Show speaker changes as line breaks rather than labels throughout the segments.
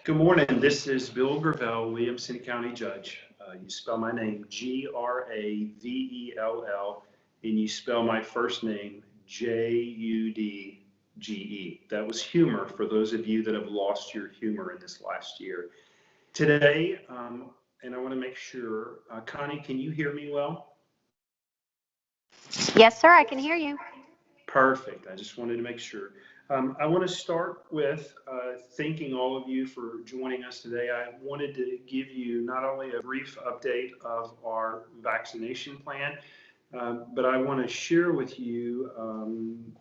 Good morning. This is Bill Gravell, Williamson County Judge. You spell my name Gravell, and you spell my first name Judge. That was humor for those of you that have lost your humor in this last year. Today, and I want to make sure, Connie, can you hear me well?
Yes, sir, I can hear you.
Perfect. I just wanted to make sure. I want to start with thanking all of you for joining us today. I wanted to give you not only a brief update of our vaccination plan, but I want to share with you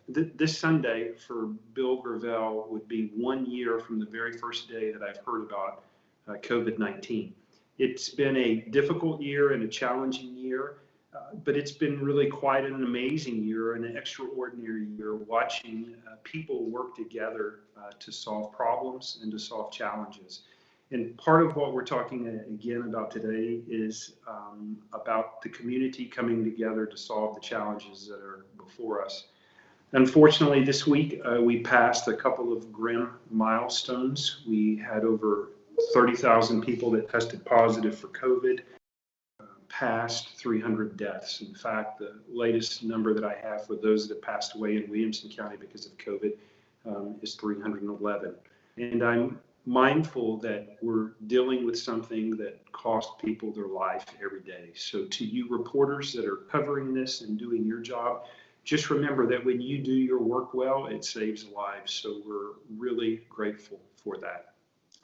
this Sunday for Bill Gravell would be 1 year from the very first day that I've heard about COVID-19. It's been a difficult year and a challenging year. But it's been really quite an amazing year and an extraordinary year watching people work together to solve problems and to solve challenges. And part of what we're talking again about today is about the community coming together to solve the challenges that are before us. Unfortunately, this week we passed a couple of grim milestones. We had over 30,000 people that tested positive for COVID. Past 300 deaths. In fact, the latest number that I have for those that passed away in Williamson County because of COVID is 311. And I'm mindful that we're dealing with something that costs people their life every day. So to you reporters that are covering this and doing your job, just remember that when you do your work well, it saves lives. So we're really grateful for that.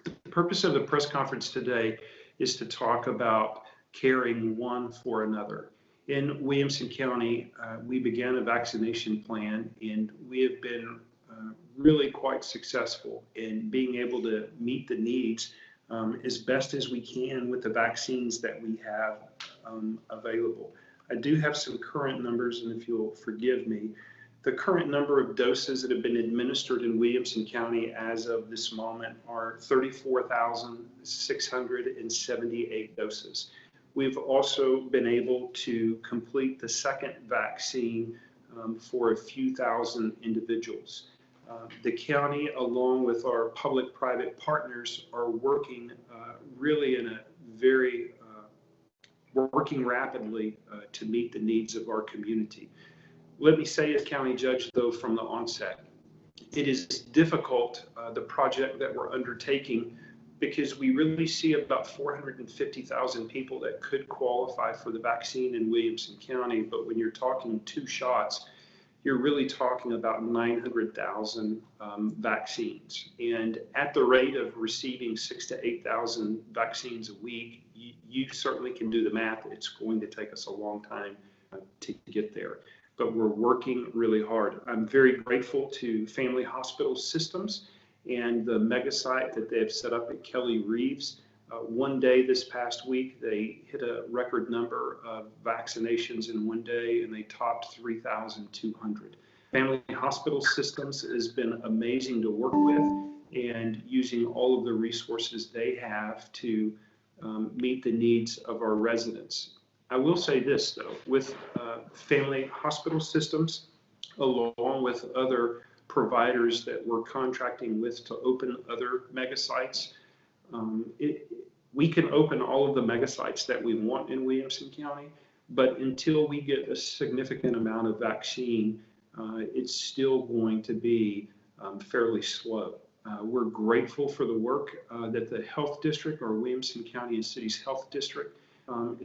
The purpose of the press conference today is to talk about caring one for another. In Williamson County, we began a vaccination plan, and we have been really quite successful in being able to meet the needs as best as we can with the vaccines that we have available. I do have some current numbers, and if you'll forgive me, the current number of doses that have been administered in Williamson County as of this moment are 34,678 doses. We've also been able to complete the second vaccine for a few thousand individuals. The county, along with our public-private partners, are working really in a very, working rapidly to meet the needs of our community. Let me say as county judge, though, from the onset, it is difficult, the project that we're undertaking, because we really see about 450,000 people that could qualify for the vaccine in Williamson County. But when you're talking 2 shots, you're really talking about 900,000 vaccines. And at the rate of receiving 6,000 to 8,000 vaccines a week, you certainly can do the math. It's going to take us a long time to get there. But we're working really hard. I'm very grateful to Family Hospital Systems and the mega site that they have set up at Kelly Reeves. One day this past week, they hit a record number of vaccinations in one day, and they topped 3,200. Family Hospital Systems has been amazing to work with, and using all of the resources they have to meet the needs of our residents. I will say this, though, with Family Hospital Systems, along with other providers that we're contracting with to open other mega sites. We can open all of the mega sites that we want in Williamson County, but until we get a significant amount of vaccine, it's still going to be fairly slow. We're grateful for the work that the health district, or Williamson County and City's health district,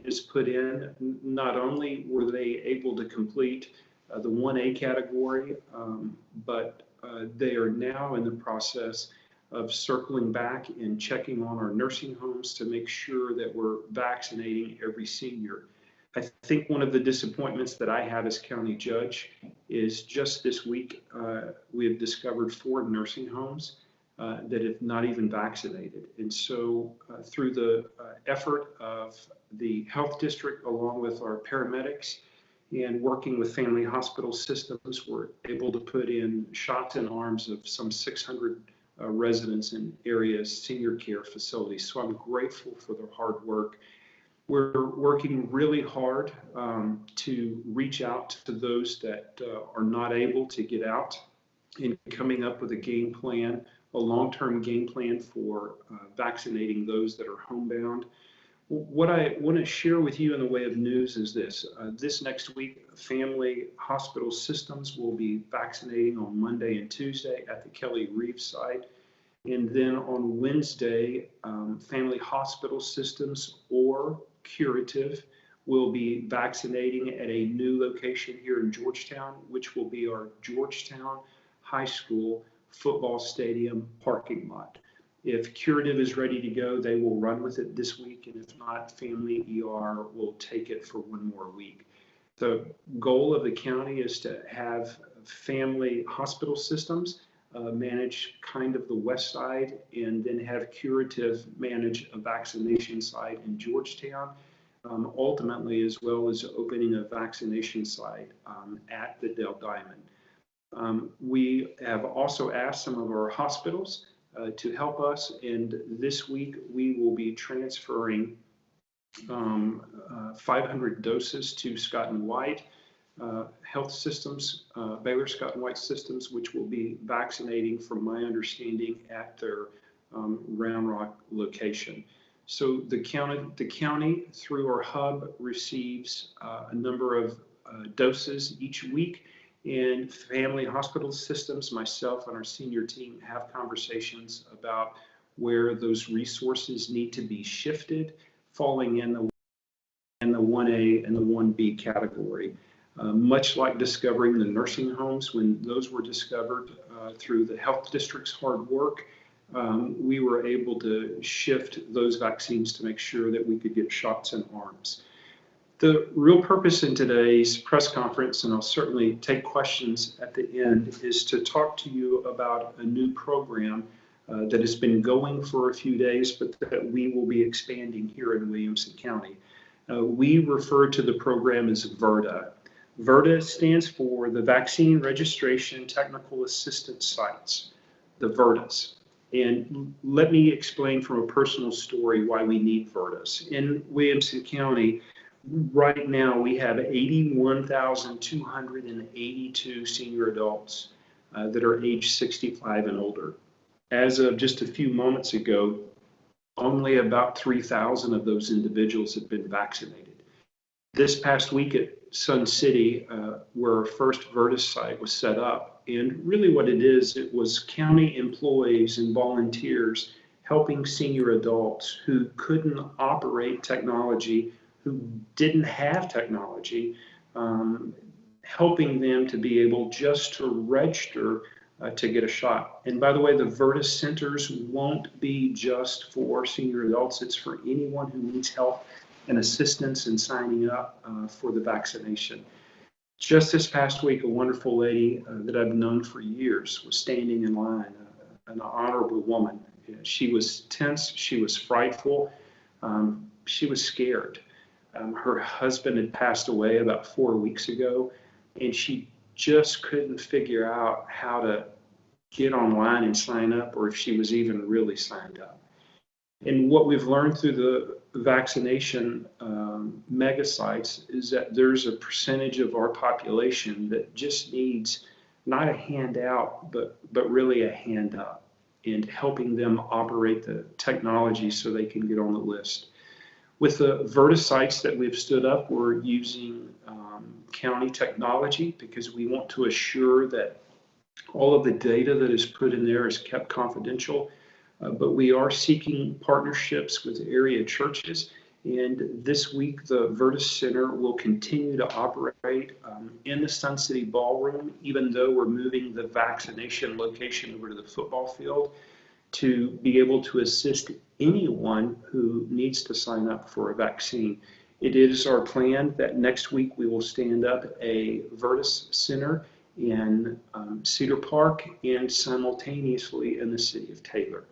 is put in. Not only were they able to complete the 1A category, but they are now in the process of circling back and checking on our nursing homes to make sure that we're vaccinating every senior. I think one of the disappointments that I have as county judge is just this week, we have discovered 4 nursing homes that have not even vaccinated. And so through the effort of the health district, along with our paramedics, and working with Family Hospital Systems, we're able to put in shots in arms of some 600 residents in area senior care facilities. So I'm grateful for their hard work. We're working really hard to reach out to those that are not able to get out, and coming up with a game plan a long-term game plan for vaccinating those that are homebound. What I want to share with you in the way of news is this. This next week, family hospital systems will be vaccinating on Monday and Tuesday at the Kelly Reeves site. And then on Wednesday, family hospital systems or Curative will be vaccinating at a new location here in Georgetown, which will be our Georgetown High School football stadium parking lot. If Curative is ready to go, they will run with it this week, and if not, Family ER will take it for one more week. The goal of the county is to have family hospital systems manage kind of the west side, and then have Curative manage a vaccination site in Georgetown, ultimately, as well as opening a vaccination site at the Dell Diamond. We have also asked some of our hospitals to help us, and this week we will be transferring 500 doses to Scott and White Health Systems, Baylor Scott and White Systems, which will be vaccinating, from my understanding, at their Round Rock location. So the county through our hub receives a number of doses each week. And family hospital systems, myself and our senior team have conversations about where those resources need to be shifted, falling in the 1A and the 1B category. Much like discovering the nursing homes, when those were discovered through the health district's hard work, we were able to shift those vaccines to make sure that we could get shots in arms. The real purpose in today's press conference, and I'll certainly take questions at the end, is to talk to you about a new program that has been going for a few days, but that we will be expanding here in Williamson County. We refer to the program as VRTA. VRTA stands for the Vaccine Registration Technical Assistance Sites, the VRTAs. And let me explain from a personal story why we need VRTAs. In Williamson County, right now, we have 81,282 senior adults that are age 65 and older. As of just a few moments ago, only about 3,000 of those individuals have been vaccinated. This past week at Sun City, where our first VRTA site was set up, and really what it was county employees and volunteers helping senior adults who couldn't operate technology, who didn't have technology, helping them to be able just to register to get a shot. And by the way, the VRTA centers won't be just for senior adults. It's for anyone who needs help and assistance in signing up for the vaccination. Just this past week, a wonderful lady that I've known for years was standing in line, an honorable woman. She was tense, she was frightful, she was scared. Her husband had passed away about 4 weeks ago, and she just couldn't figure out how to get online and sign up, or if she was even really signed up. And what we've learned through the vaccination mega sites is that there's a percentage of our population that just needs not a handout, but really a hand up, and helping them operate the technology so they can get on the list. With the VRTA sites that we've stood up, we're using county technology because we want to assure that all of the data that is put in there is kept confidential. But we are seeking partnerships with area churches. And this week, the VRTA Center will continue to operate in the Sun City Ballroom, even though we're moving the vaccination location over to the football field, to be able to assist anyone who needs to sign up for a vaccine. It is our plan that next week we will stand up a VRTA Center in Cedar Park and simultaneously in the city of Taylor.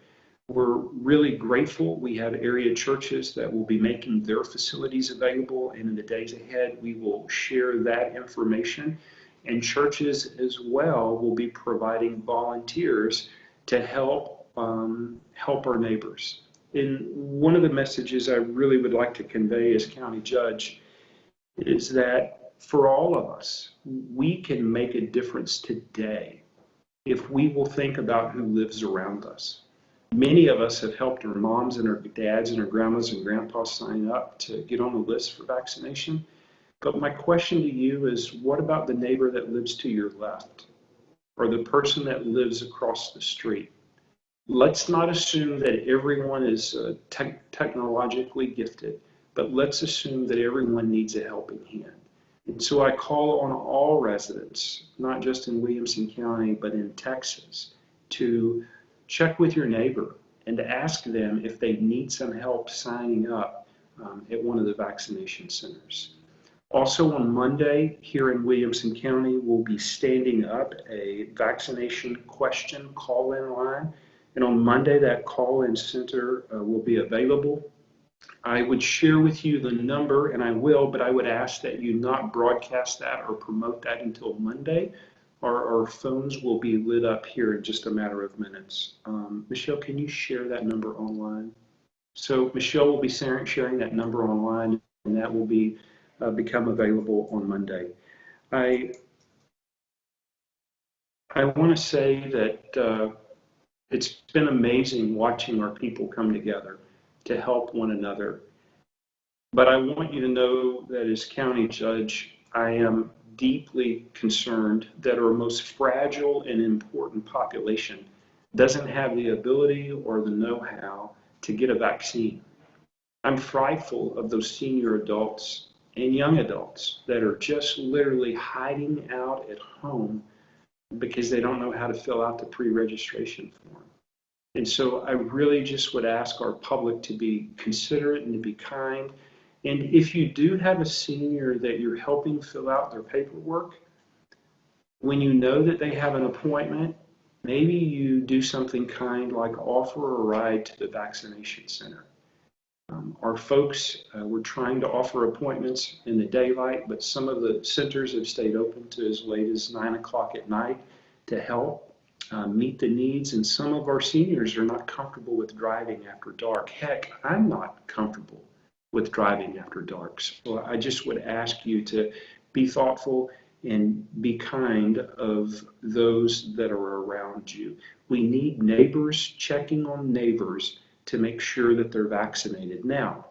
We're really grateful. We have area churches that will be making their facilities available, and in the days ahead, we will share that information. And churches as well will be providing volunteers to help our neighbors. And one of the messages I really would like to convey as county judge is that for all of us, we can make a difference today if we will think about who lives around us. Many of us have helped our moms and our dads and our grandmas and grandpas sign up to get on the list for vaccination. But my question to you is, what about the neighbor that lives to your left, or the person that lives across the street? Let's not assume that everyone is technologically gifted, but let's assume that everyone needs a helping hand. And so I call on all residents, not just in Williamson County, but in Texas, to check with your neighbor and to ask them if they need some help signing up at one of the vaccination centers. Also on Monday here in Williamson County, we'll be standing up a vaccination question call-in line. And on Monday, that call-in center will be available. I would share with you the number, and I will, but I would ask that you not broadcast that or promote that until Monday. Our phones will be lit up here in just a matter of minutes. Michelle, can you share that number online? So Michelle will be sharing that number online, and that will be become available on Monday. I want to say that it's been amazing watching our people come together to help one another. But I want you to know that as county judge, I am deeply concerned that our most fragile and important population doesn't have the ability or the know-how to get a vaccine. I'm frightful of those senior adults and young adults that are just literally hiding out at home because they don't know how to fill out the pre-registration form. And so I really just would ask our public to be considerate and to be kind. And if you do have a senior that you're helping fill out their paperwork, when you know that they have an appointment, maybe you do something kind like offer a ride to the vaccination center. Our folks, we're trying to offer appointments in the daylight, but some of the centers have stayed open to as late as 9 o'clock at night to help meet the needs. And some of our seniors are not comfortable with driving after dark. Heck, I'm not comfortable with driving after dark. So I just would ask you to be thoughtful and be kind of those that are around you. We need neighbors checking on neighbors to make sure that they're vaccinated. Now,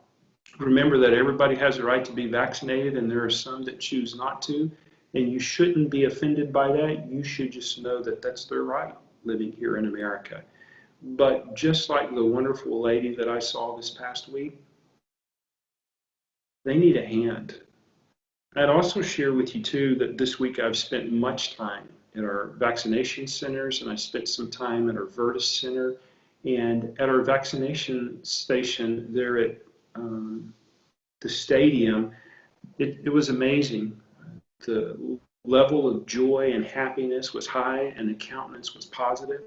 remember that everybody has a right to be vaccinated, and there are some that choose not to, and you shouldn't be offended by that. You should just know that that's their right living here in America. But just like the wonderful lady that I saw this past week, they need a hand. I'd also share with you too that this week I've spent much time at our vaccination centers, and I spent some time at our Virtus Center and at our vaccination station there at the stadium. It was amazing. The level of joy and happiness was high, and the countenance was positive.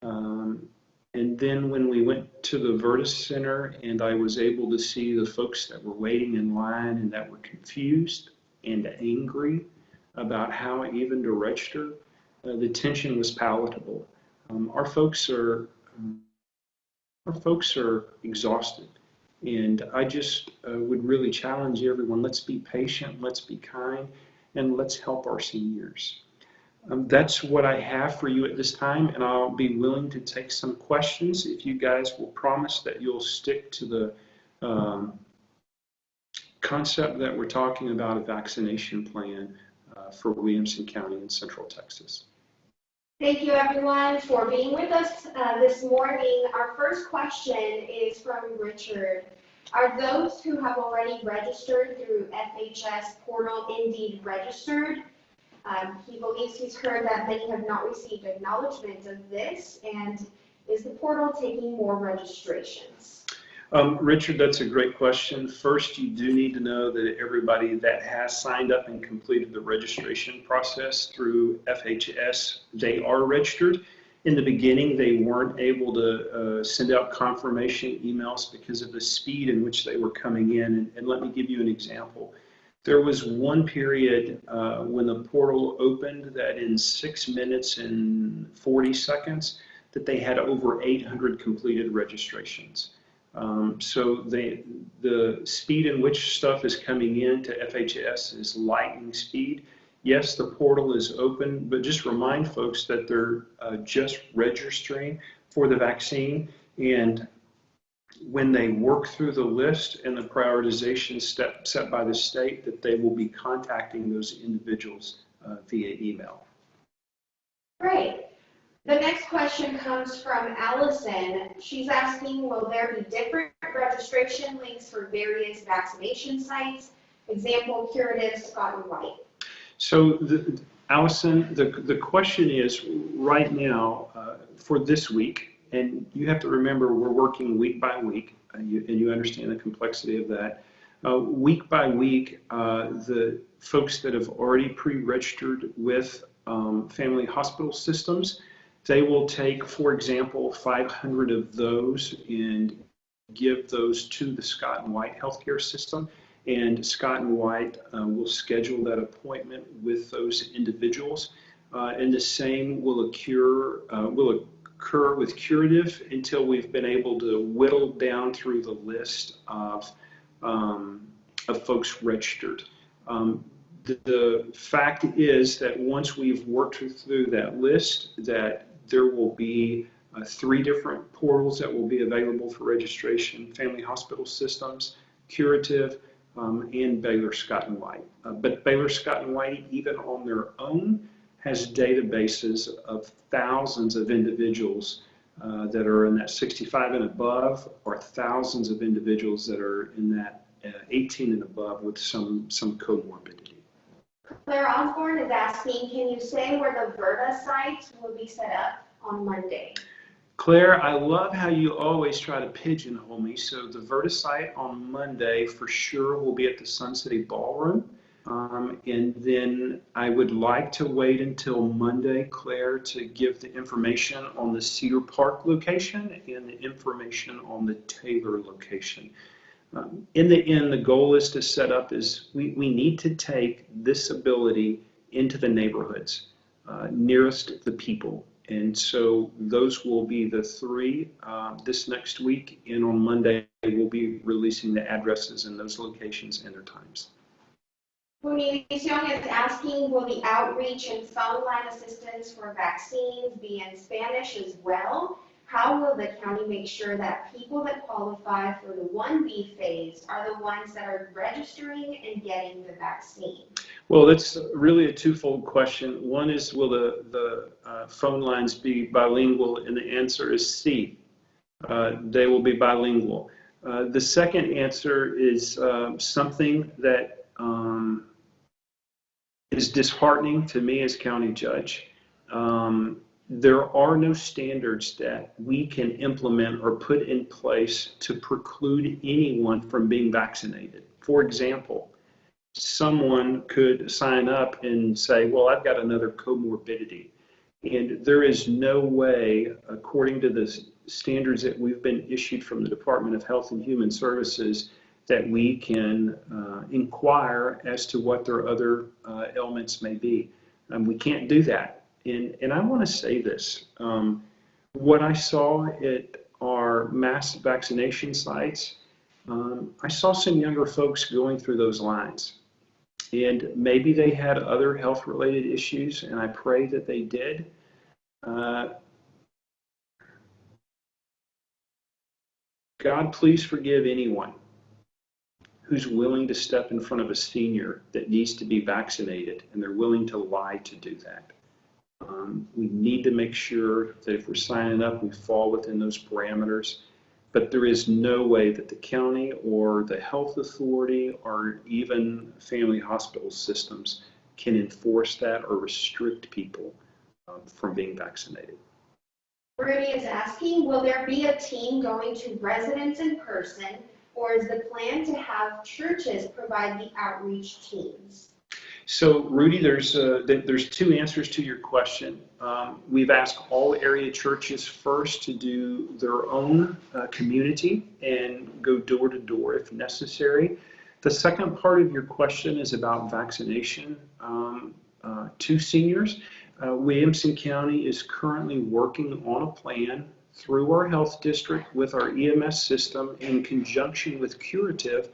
And then when we went to the Virtus Center and I was able to see the folks that were waiting in line and that were confused and angry about how even to register, the tension was palatable. Our folks are exhausted, and I just would really challenge everyone, let's be patient, let's be kind, and let's help our seniors. That's what I have for you at this time, and I'll be willing to take some questions if you guys will promise that you'll stick to the concept that we're talking about, a vaccination plan for Williamson County in Central Texas.
Thank you everyone for being with us this morning. Our first question is from Richard. Are those who have already registered through FHS portal indeed registered? He believes he's heard that many have not received acknowledgement of this, and is the portal taking more registrations?
Richard, that's a great question. First, you do need to know that everybody that has signed up and completed the registration process through FHS, they are registered. In the beginning, they weren't able to send out confirmation emails because of the speed in which they were coming in. And let me give you an example. There was one period when the portal opened that in 6 minutes and 40 seconds that they had over 800 completed registrations. So the speed in which stuff is coming in to FHS is lightning speed. Yes, the portal is open, but just remind folks that they're just registering for the vaccine. And when they work through the list and the prioritization step set by the state, that they will be contacting those individuals via email.
Great. The next question comes from Allison. She's asking, will there be different registration links for various vaccination sites? Example, Curative, Scott and White.
So, Allison, the question is right now for this week, and you have to remember we're working week by week, and you understand the complexity of that. Week by week, the folks that have already pre-registered with family hospital systems, they will take, for example, 500 of those and give those to the Scott and White healthcare system. And Scott and White will schedule that appointment with those individuals. And the same will occur with Curative until we've been able to whittle down through the list of folks registered. The fact is that once we've worked through that list, that there will be 3 different portals that will be available for registration: Family Hospital Systems, Curative, and Baylor Scott and White. But Baylor Scott and White, even on their own, has databases of thousands of individuals that are in that 65 and above, or thousands of individuals that are in that 18 and above with some comorbidity.
Claire Osborne is asking, can you say where the VERTA sites will be set up on Monday?
Claire, I love how you always try to pigeonhole me. So the VERTA site on Monday for sure will be at the Sun City Ballroom. And then I would like to wait until Monday, Claire, to give the information on the Cedar Park location and the information on the Taylor location. In the end, the goal is to set up is we need to take this ability into the neighborhoods nearest the people. And so those will be the 3 this next week. And on Monday, we'll be releasing the addresses in those locations and their times.
Univision is asking, will the outreach and phone line assistance for vaccines be in Spanish as well? How will the county make sure that people that qualify for the 1B phase are the ones that are registering and getting the vaccine?
Well, that's really a twofold question. One is, will the phone lines be bilingual? And the answer is C. They will be bilingual. The second answer is something that is disheartening to me as county judge. There are no standards that we can implement or put in place to preclude anyone from being vaccinated. For example, someone could sign up and say, well, I've got another comorbidity. And there is no way, according to the standards that we've been issued from the Department of Health and Human Services, that we can inquire as to what their other ailments may be. We can't do that. And I want to say this. What I saw at our mass vaccination sites, I saw some younger folks going through those lines. And maybe they had other health-related issues, and I pray that they did. God, please forgive anyone who's willing to step in front of a senior that needs to be vaccinated, and they're willing to lie to do that. We need to make sure that if we're signing up, we fall within those parameters. But there is no way that the county or the health authority or even family hospital systems can enforce that or restrict people from being vaccinated.
Rudy is asking, will there be a team going to residents in person, or is the plan to have churches provide the outreach teams?
So, Rudy, there's 2 answers to your question. We've asked all area churches first to do their own community and go door to door if necessary. The second part of your question is about vaccination to seniors. Williamson County is currently working on a plan through our health district with our EMS system in conjunction with Curative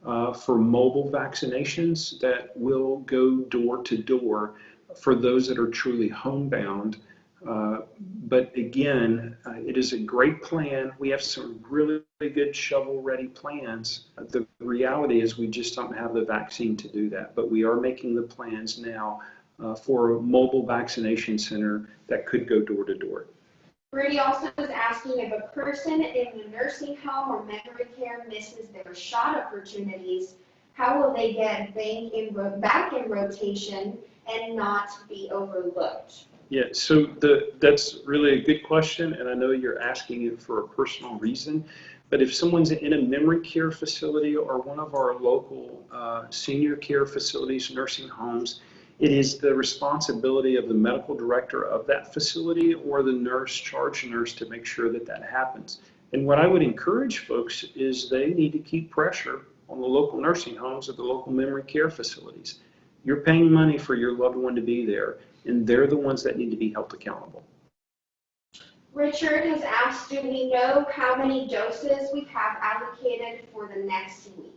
for mobile vaccinations that will go door to door for those that are truly homebound. But again, it is a great plan. We have some really good shovel-ready plans. The reality is we just don't have the vaccine to do that. But we are making the plans now for a mobile vaccination center that could go door to door.
Rudy also is asking if a person in the nursing home or memory care misses their shot opportunities, how will they get back in rotation and not be overlooked?
Yeah, so that's really a good question, and I know you're asking it for a personal reason. But if someone's in a memory care facility or one of our local senior care facilities, nursing homes, it is the responsibility of the medical director of that facility or the charge nurse to make sure that that happens. And what I would encourage folks is they need to keep pressure on the local nursing homes or the local memory care facilities. You're paying money for your loved one to be there, and they're the ones that need to be held accountable.
Richard has asked, do we know how many doses we have allocated for the next week?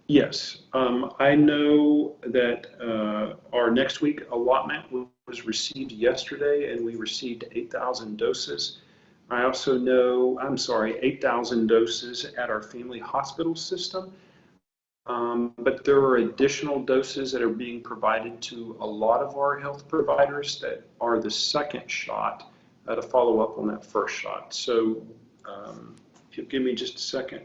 Yes, I know that our next week allotment was received yesterday, and we received 8,000 doses. I also know, 8,000 doses at our family hospital system. But there are additional doses that are being provided to a lot of our health providers that are the second shot to follow up on that first shot. So if you'll give me just a second.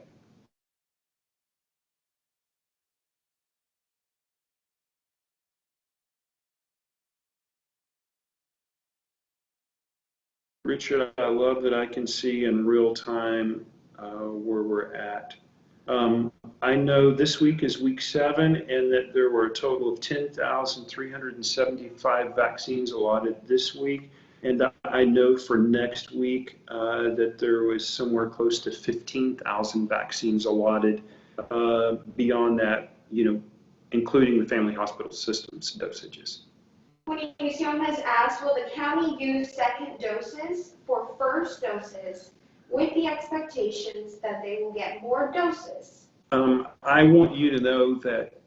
Richard, I love that I can see in real time where we're at. I know this week is week 7 and that there were a total of 10,375 vaccines allotted this week. And I know for next week that there was somewhere close to 15,000 vaccines allotted beyond that, including the family hospital systems dosages.
Williamson has asked, will the county use second doses for first doses with the expectations that they will get more doses?
I want you to know that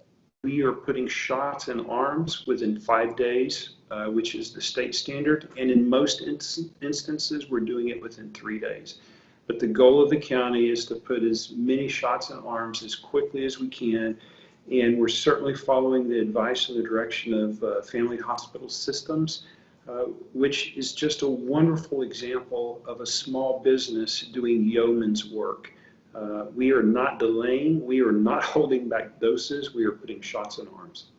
we are putting shots in arms within 5 days, which is the state standard, and in most instances we're doing it within 3 days. But the goal of the county is to put as many shots in arms as quickly as we can, and we're certainly following the advice and the direction of family hospital systems, which is just a wonderful example of a small business doing yeoman's work. We are not delaying, we are not holding back doses, we are putting shots in arms.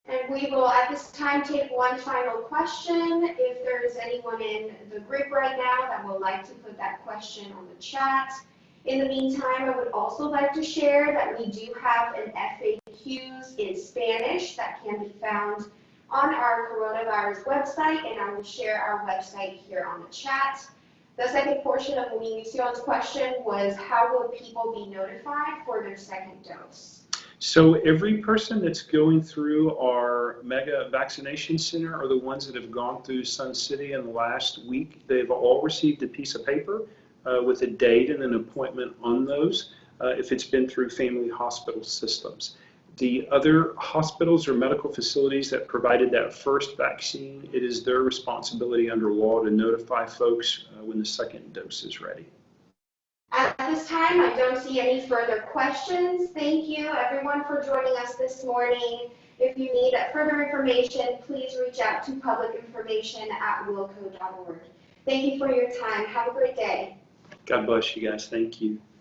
And we will at this time take one final question. If there is anyone in the group right now that would like to put that question on the chat. In the meantime, I would also like to share that we do have an FAQs in Spanish that can be found on our coronavirus website, and I will share our website here on the chat. The second portion of Williamson's question was, how will people be notified for their second dose?
So every person that's going through our mega vaccination center or the ones that have gone through Sun City in the last week, they've all received a piece of paper with a date and an appointment on those if it's been through family hospital systems. The other hospitals or medical facilities that provided that first vaccine, it is their responsibility under law to notify folks when the second dose is ready.
At this time, I don't see any further questions. Thank you, everyone, for joining us this morning. If you need further information, please reach out to publicinformation@wilco.org. Thank you for your time. Have a great day.
God bless you guys. Thank you.